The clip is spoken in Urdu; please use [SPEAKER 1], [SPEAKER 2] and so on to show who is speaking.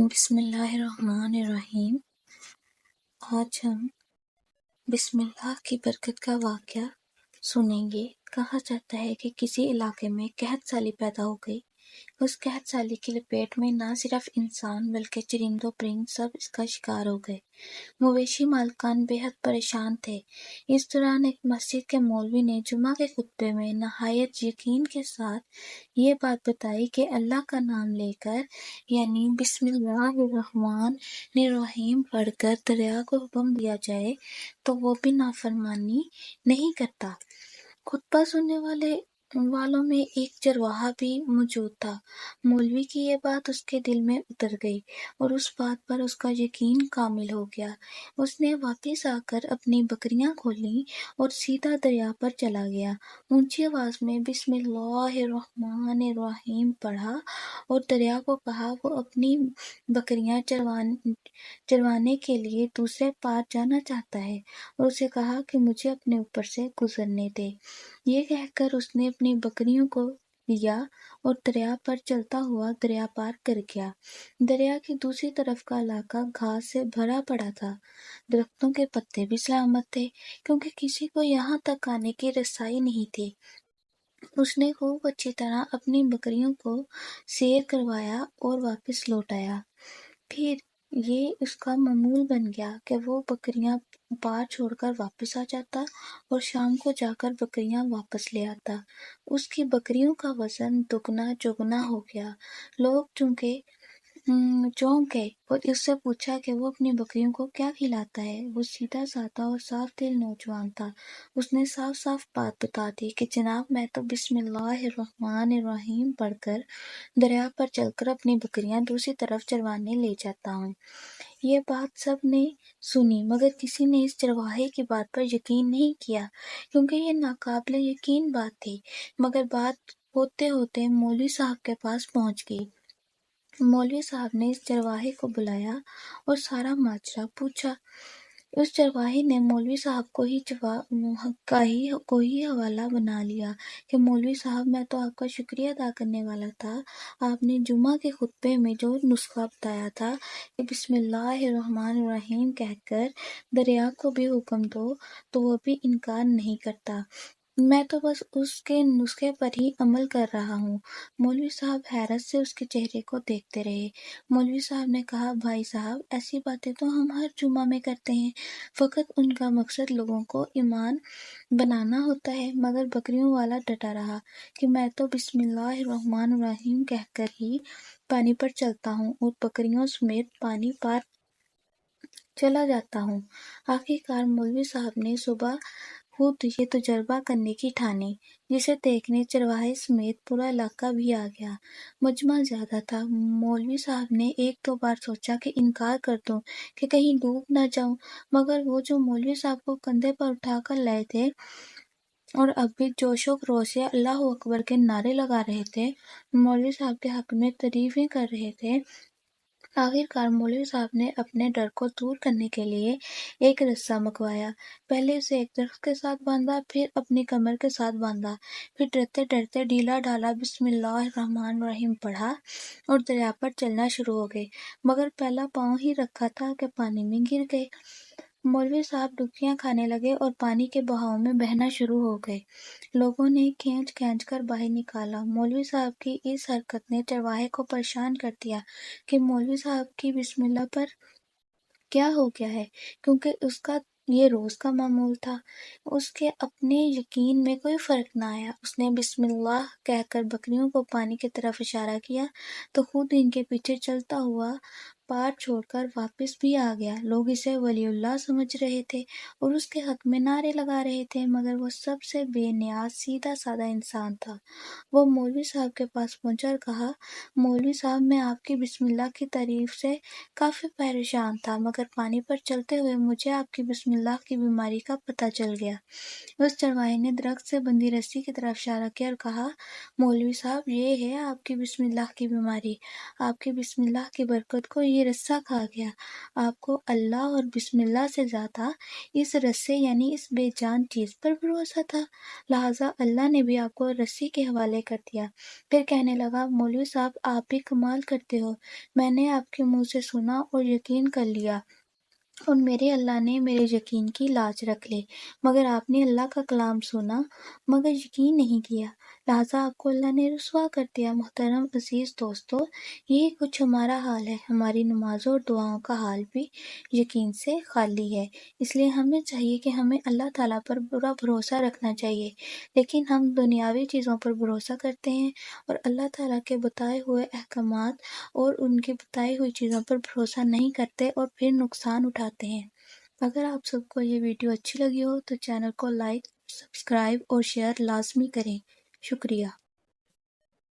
[SPEAKER 1] بسم اللہ الرحمن الرحیم۔ آج ہم بسم اللہ کی برکت کا واقعہ سنیں گے۔ کہا جاتا ہے کہ کسی علاقے میں قحط سالی پیدا ہو گئی۔ اس قحط سالی کی لپیٹ میں نہ صرف انسان بلکہ چرند و پرند سب اس کا شکار ہو گئے۔ مویشی مالکان بے حد پریشان تھے۔ اس دوران ایک مسجد کے مولوی نے جمعہ کے خطبے میں نہایت یقین کے ساتھ یہ بات بتائی کہ اللہ کا نام لے کر یعنی بسم اللہ الرحمن الرحیم پڑھ کر دریا کو حکم دیا جائے تو وہ بھی نافرمانی نہیں کرتا۔ خطبہ سننے والوں میں ایک چرواہا بھی موجود تھا۔ مولوی کی یہ بات اس کے دل میں اتر گئی اور اس بات پر اس کا یقین کامل ہو گیا۔ اس نے واپس آ کر اپنی بکریاں کھولیں اور سیدھا دریا پر چلا گیا۔ اونچی آواز میں بسم اللہ الرحمن الرحیم پڑھا اور دریا کو کہا وہ اپنی بکریاں چروانے کے لیے دوسرے پار جانا چاہتا ہے اور اسے کہا کہ مجھے اپنے اوپر سے گزرنے دے۔ یہ کہہ کر اس نے اپنی بکریوں کو لیا اور دریا پر چلتا ہوا دریا پار کر گیا۔ دریا کی دوسری طرف کا علاقہ گھاس سے بھرا پڑا تھا۔ درختوں کے پتے بھی سلامت تھے کیونکہ کسی کو یہاں تک آنے کی رسائی نہیں تھی۔ اس نے خوب اچھی طرح اپنی بکریوں کو سیر کروایا اور واپس لوٹ آیا۔ پھر یہ اس کا معمول بن گیا کہ وہ بکریاں پار چھوڑ کر واپس آ جاتا اور شام کو جا کر بکریاں واپس لے آتا۔ اس کی بکریوں کا وزن دگنا چوگنا ہو گیا۔ لوگ چونک گئے اور اس سے پوچھا کہ وہ اپنی بکریوں کو کیا کھلاتا ہے۔ وہ سیدھا سادہ اور صاف دل نوجوان تھا۔ اس نے صاف صاف بات بتا دی کہ جناب میں تو بسم اللہ الرحمن الرحیم پڑھ کر دریا پر چل کر اپنی بکریاں دوسری طرف چروانے لے جاتا ہوں۔ یہ بات سب نے سنی مگر کسی نے اس چرواہے کی بات پر یقین نہیں کیا کیونکہ یہ ناقابل یقین بات تھی۔ مگر بات ہوتے ہوتے مولوی صاحب کے پاس پہنچ گئی۔ مولوی صاحب نے اس چرواہے کو بلایا اور سارا ماجرا پوچھا۔ اس چرواہے نے مولوی صاحب کو ہی حوالہ بنا لیا کہ مولوی صاحب میں تو آپ کا شکریہ ادا کرنے والا تھا۔ آپ نے جمعہ کے خطبے میں جو نسخہ بتایا تھا کہ بسم اللہ الرحمن الرحیم کہہ کر دریا کو بھی حکم دو تو وہ بھی انکار نہیں کرتا۔ میں تو بس اس کے نسخے پر ہی عمل کر رہا ہوں۔ مولوی صاحب حیرت سے اس کے چہرے کو دیکھتے رہے۔ مولوی صاحب نے کہا بھائی صاحب ایسی باتیں تو ہم ہر جمعہ میں کرتے ہیں، فقط ان کا مقصد لوگوں کو ایمان بنانا ہوتا ہے۔ مگر بکریوں والا ڈٹا رہا کہ میں تو بسم اللہ الرحمن الرحیم کہہ کر ہی پانی پر چلتا ہوں اور بکریوں سمیت پانی پار چلا جاتا ہوں۔ آخرکار مولوی صاحب نے صبح خود یہ تجربہ کرنے کی ٹھانی، جسے دیکھنے چرواہے سمیت پورا علاقہ بھی آ گیا۔ مجمع زیادہ تھا۔ مولوی صاحب نے ایک دو بار سوچا کہ انکار کر دوں کہ کہیں ڈوب نہ جاؤں، مگر وہ جو مولوی صاحب کو کندھے پر اٹھا کر لائے تھے اور اب بھی جوش و خروش سے اللہ اکبر کے نعرے لگا رہے تھے، مولوی صاحب کے حق میں تعریفیں کر رہے تھے۔ آخرکار مولوی صاحب نے اپنے ڈر کو دور کرنے کے لیے ایک رسہ منگوایا۔ پہلے اسے ایک درخت کے ساتھ باندھا، پھر اپنی کمر کے ساتھ باندھا، پھر ڈرتے ڈرتے ڈھیلا ڈھالا بسم اللہ الرحمن الرحیم پڑھا اور دریا پر چلنا شروع ہو گئے۔ مگر پہلا پاؤں ہی رکھا تھا کہ پانی میں گر گئے۔ مولوی صاحب ڈبکیاں کھانے لگے اور پانی کے بہاؤ میں بہنا شروع ہو گئے۔ لوگوں نے کھینچ کھینچ کر باہر نکالا۔ مولوی صاحب کی اس حرکت نے چرواہے کو پریشان کر دیا کہ مولوی صاحب کی بسم اللہ پر کیا ہو گیا ہے، کیونکہ اس کا یہ روز کا معمول تھا۔ اس کے اپنے یقین میں کوئی فرق نہ آیا۔ اس نے بسم اللہ کہہ کر بکریوں کو پانی کی طرف اشارہ کیا تو خود ان کے پیچھے چلتا ہوا پار چھوڑ کر واپس بھی آ گیا۔ لوگ اسے ولی اللہ سمجھ رہے تھے اور اس کے حق میں نعرے لگا رہے تھے، مگر وہ سب سے بے نیاز سیدھا سادہ انسان تھا۔ وہ مولوی صاحب کے پاس پہنچا اور کہا مولوی صاحب میں آپ کی بسم اللہ کی تعریف سے کافی پریشان تھا، مگر پانی پر چلتے ہوئے مجھے آپ کی بسم اللہ کی بیماری کا پتہ چل گیا۔ اس چرواہے نے درخت سے بندھی رسی کی طرف اشارہ کیا اور کہا مولوی صاحب یہ ہے آپ کی بسم اللہ کی بیماری۔ آپ کی بسم اللہ کی برکت کو یہ یہ رسہ کھا گیا۔ آپ کو اللہ اور بسم اللہ سے زیادہ اس رسے یعنی اس بے جان چیز پر بھروسہ تھا، لہٰذا اللہ نے بھی آپ کو رسی کے حوالے کر دیا۔ پھر کہنے لگا، مولوی صاحب آپ بھی کمال کرتے ہو، میں نے آپ کے منہ سے سنا اور یقین کر لیا، اور میرے اللہ نے میرے یقین کی لاج رکھ لی، مگر آپ نے اللہ کا کلام سنا مگر یقین نہیں کیا، لہٰذا آپ کو اللہ نے رسوا کر دیا۔ محترم عزیز دوستو، یہی کچھ ہمارا حال ہے، ہماری نمازوں اور دعاؤں کا حال بھی یقین سے خالی ہے۔ اس لیے ہمیں چاہیے کہ ہمیں اللہ تعالیٰ پر پورا بھروسہ رکھنا چاہیے، لیکن ہم دنیاوی چیزوں پر بھروسہ کرتے ہیں اور اللہ تعالیٰ کے بتائے ہوئے احکامات اور ان کی بتائی ہوئی چیزوں پر بھروسہ نہیں کرتے اور پھر نقصان اٹھاتے ہیں۔ اگر آپ سب کو یہ ویڈیو اچھی لگی ہو تو چینل کو لائک، سبسکرائب اور شیئر لازمی کریں۔ شکریہ۔